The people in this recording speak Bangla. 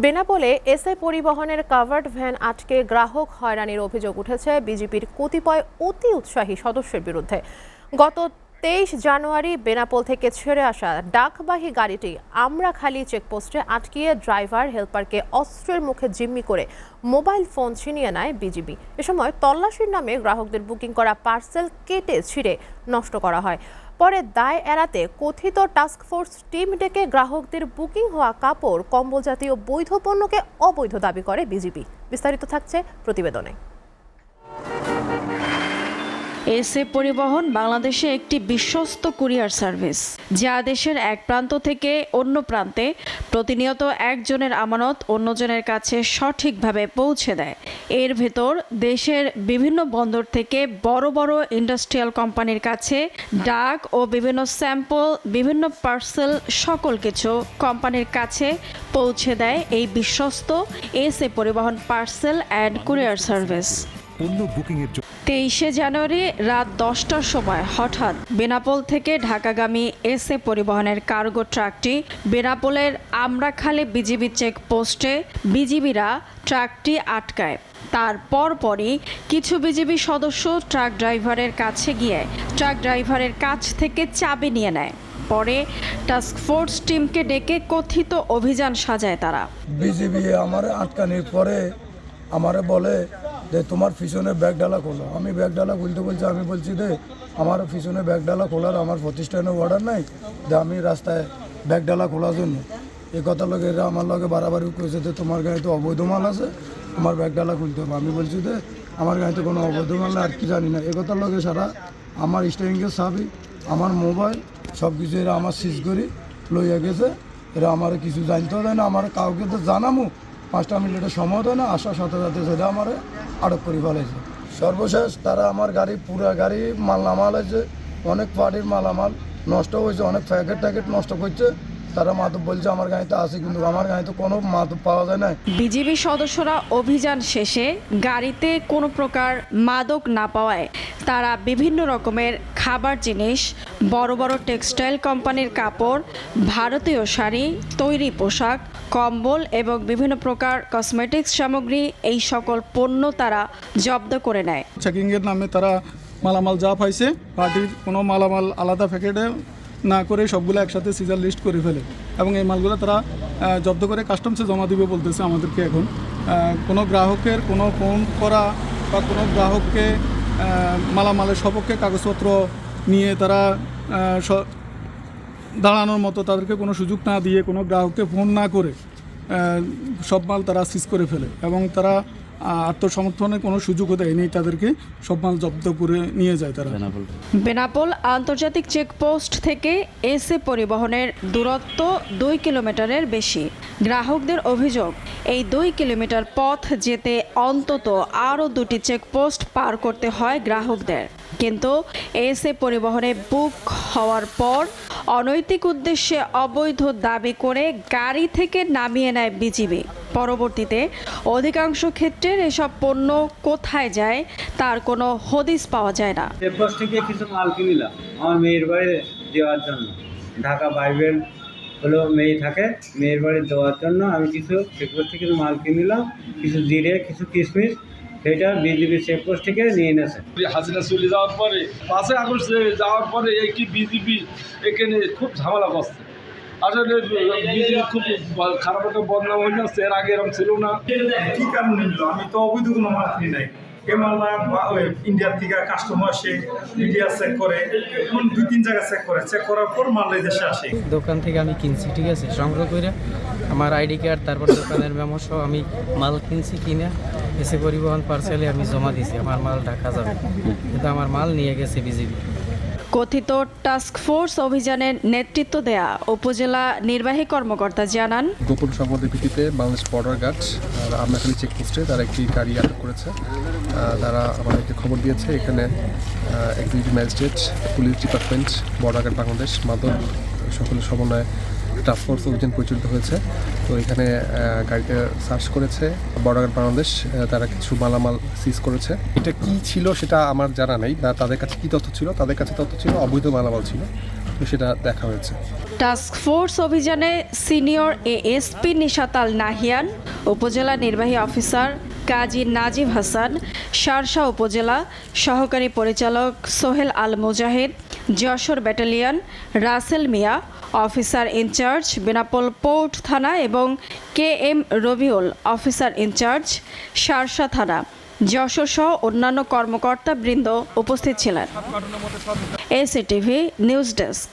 বেনাপোলে এসএ পরিবহনের কাভার্ড ভ্যান আটকে গ্রাহক হয়রানির অভিযোগ উঠেছে বিজেপির কতিপয় অতি উৎসাহী সদস্যের বিরুদ্ধে। গত 23 জানুয়ারি বেনাপোল থেকে ছেড়ে আসা ডাকবাহী গাড়িটি আমরাখালী চেকপোস্টে আটকিয়ে ড্রাইভার হেলপারকে অস্ত্রের মুখে জিম্মি করে মোবাইল ফোন ছিনিয়ে নেয় বিজিবি। এ সময় তল্লাশির নামে গ্রাহকদের বুকিং করা পার্সেল কেটে ছিঁড়ে নষ্ট করা হয়। পরে দায় এড়াতে কথিত টাস্কফোর্স টিম ডেকে গ্রাহকদের বুকিং হওয়া কাপড়, কম্বল জাতীয় বৈধ পণ্যকে অবৈধ দাবি করে বিজিবি। বিস্তারিত থাকছে প্রতিবেদনে। এসএ পরিবহন বাংলাদেশে একটি বিশ্বস্ত কুরিয়ার সার্ভিস, যা দেশের এক প্রান্ত থেকে অন্য প্রান্তে প্রতিনিয়ত একজনের আমানত অন্যজনের কাছে সঠিকভাবে পৌঁছে দেয়। এর ভেতর দেশের বিভিন্ন বন্দর থেকে বড় বড় ইন্ডাস্ট্রিয়াল কোম্পানির কাছে ডাক ও বিভিন্ন স্যাম্পল, বিভিন্ন পার্সেল, সকল কিছু কোম্পানির কাছে পৌঁছে দেয় এই বিশ্বস্ত এসএ পরিবহন পার্সেল অ্যান্ড কুরিয়ার সার্ভিস। 23 জানুয়ারি রাত 10টার সময় হঠাৎ বেনাপোল থেকে ঢাকাগামী এসএ পরিবহনের কার্গো ট্রাকটি বেনাপোলের আমরাখালী বিজিবি চেকপোস্টে বিজিবিরা ট্রাকটি আটকায়। তার পরপরই কিছু বিজিবি সদস্য ট্রাক ড্রাইভারের কাছে গিয়ে ট্রাক ড্রাইভারের কাছ থেকে চাবি নিয়ে নেয়। পরে টাস্কফোর্স টিমকে ডেকে কথিত অভিযান সাজায় তারা। বিজিবি আমার আটকানির পরে আমারে বলে যে তোমার পিছনে ব্যাগ ডালা খোলো। আমি ব্যাগ ডালা খুলতে বলছি, আমি বলছি যে আমার পিছনে ব্যাগ ডালা খোলার আমার প্রতিষ্ঠানে অর্ডার নাই, যে আমি রাস্তায় ব্যাগ ডালা খোলার জন্য। এই কথা লোক এরা আমার লগে বাড়াবাড়ি করেছে যে তোমার গায়ে তো অবৈধ মাল আছে, তোমার ব্যাগ ডালা খুলতে হবে। আমি বলছি যে আমার গায়ে তো কোনো অবৈধ মাল না, আর কি জানি না। এ কথার লগে সারা আমার স্টিয়ারিংয়ের চাবি, আমার মোবাইল সব কিছু এরা আমার সিজ করি লইয়া গেছে। এরা আমার কিছু জানতেও দেয় না, আমার কাউকে তো জানামো 5টা মিনিটের সময় দেয় না, আসার সাথে সাথে সেটা আমার আটক করে ফেলেছে। সর্বশেষ তারা আমার গাড়ি, পুরা গাড়ি মালামাল আছে, অনেক পার্টির মালামাল নষ্ট হয়েছে, অনেক প্যাকেট ট্যাকেট নষ্ট করছে। তারা মাদক বলছে আমার গাড়িতে আছে, কিন্তু আমার গাড়িতে কোনো মাদক পাওয়া যায় না। বিজিবি সদস্যরা অভিযান শেষে গাড়িতে কোনো প্রকার মাদক না পাওয়ায় তারা বিভিন্ন রকমের খাবার জিনিস, বড় বড় টেক্সটাইল কোম্পানির কাপড়, ভারতীয় শাড়ি, তৈরি পোশাক, কম্বল এবং বিভিন্ন প্রকার কসমেটিক্স সামগ্রী, এই সকল পণ্য তারা জব্দ করে নেয়। চেকিংয়ের নামে তারা মালামাল যা পাইছে পার্টির কোনো মালামাল আলাদা প্যাকেটে না করে সবগুলো একসাথে সিজার লিস্ট করে ফেলে এবং এই মালগুলো তারা জব্দ করে কাস্টমসে জমা দিবে বলতেছে আমাদেরকে। এখন কোনো গ্রাহকের কোনো ফোন করা বা কোনো গ্রাহককে মালামালের সপক্ষে কাগজপত্র নিয়ে তারা দাঁড়ানোর মতো তাদেরকে কোনো সুযোগ না দিয়ে, কোনো গ্রাহককে ফোন না করে সব মাল তারা সিজ করে ফেলে এবং তারা আত্মসমর্থনের কোনো সুযোগও দেয়নি, তাদেরকে সব মাল জব্দ করে নিয়ে যায় তারা। বেনাপোল আন্তর্জাতিক চেকপোস্ট থেকে এসএ পরিবহনের দূরত্ব 2 কিলোমিটারের বেশি। গ্রাহকদের অভিযোগ, এই 2 কিলোমিটার পথ যেতে অন্তত আরও 2টি চেকপোস্ট পার করতে হয় গ্রাহকদের। কিন্তু এসএ পরিবহনে বুক হওয়ার পর অনৈতিক উদ্দেশ্যে অবৈধ দাবি করে গাড়ি থেকে নামিয়ে নেয় বিজিবি। পরবর্তীতে অধিকাংশ ক্ষেত্রে এসব পণ্য কোথায় যায় তার কোনো হদিস পাওয়া যায় না। চেকপোস্ট থেকে কিছু মাল কিনিলাম আমার মেয়ের বাড়ি দেওয়ার জন্য। ঢাকা বাইবেল হলো মেয়ে থাকে, মেয়ের বাড়ি দেওয়ার জন্য আমি কিছু চেকপোস্ট থেকে কিছু মাল কিনিলাম, কিছু জিরে, কিছু কিশমিশ, সেটা বিজিবি চেকপোস্ট থেকে নিয়ে এনেছে। হাসিনা চলে যাওয়ার পরে 5 আগস্ট যাওয়ার পরে এই কি বিজিবি এখানে খুব ঝামেলা করছে। আসলে বিজিবি খুব খারাপ একটা বদনাম হয়ে যাচ্ছে, এর আগে এরকম ছিল না। কি কারণে নিল? আমি তো অবৈধ কোনো মাল কিনি নাই। এ মালটা ইন্ডিয়ার থেকে কাস্টমার আসে, মিডিয়া চেক করে, এমন 2-3 জায়গায় চেক করার পর মাল এই দেশে আসে। দোকান থেকে আমি কিনছি, ঠিক আছে, সংগ্রহ করে আমার আইডি কার্ড, তারপর দোকানের মেমো সহ আমি মাল কিনছি, কিনে এসে পরিবহন পার্সেলে আমি জমা দিয়েছি। আমার মাল ঢাকা যাবে, কিন্তু আমার মাল নিয়ে গেছে বিজিবি। কথিত টাস্কফোর্স অভিযানের নেতৃত্ব দেয়া উপজেলা নির্বাহী কর্মকর্তা জানান, গোপন সংবাদের ভিত্তিতে বাংলাদেশ বর্ডার গার্ড আমরাখালী চেকপোস্টে তারা একটি গাড়ি আটক করেছে। তারা আমাদেরকে খবর দিয়েছে এখানে executive magistrate, police department, border guard Bangladesh, মাদক সকলের সমন্বয়ে টাস্কফোর্স অভিযান পরিচালিত হয়েছে। তো এখানে গাড়িতে সার্চ করেছে বর্ডার গার্ড বাংলাদেশ, তারা কিছু মালামাল সিজ করেছে। এটা কি ছিল সেটা আমার জানা নেই, বা তাদের কাছে কী তথ্য ছিল। তাদের কাছে তথ্য ছিল অবৈধ মালামাল ছিল, তো সেটা দেখা হয়েছে। টাস্ক ফোর্স অভিযানে সিনিয়র এএসপি নিশাতাল নাহিয়ান, উপজেলা নির্বাহী অফিসার কাজী নাজিব হাসান, শার্শা উপজেলা সহকারী পরিচালক Sohel Al Mujahid, Jessore battalion Rasel Mia, officer in charge Benapole port থানা এবং KM Rabiul, officer in charge Sharsha থানা, যশোর সহ অন্যান্য কর্মকর্তা বৃন্দ উপস্থিত ছিলেন। ACTV news desk.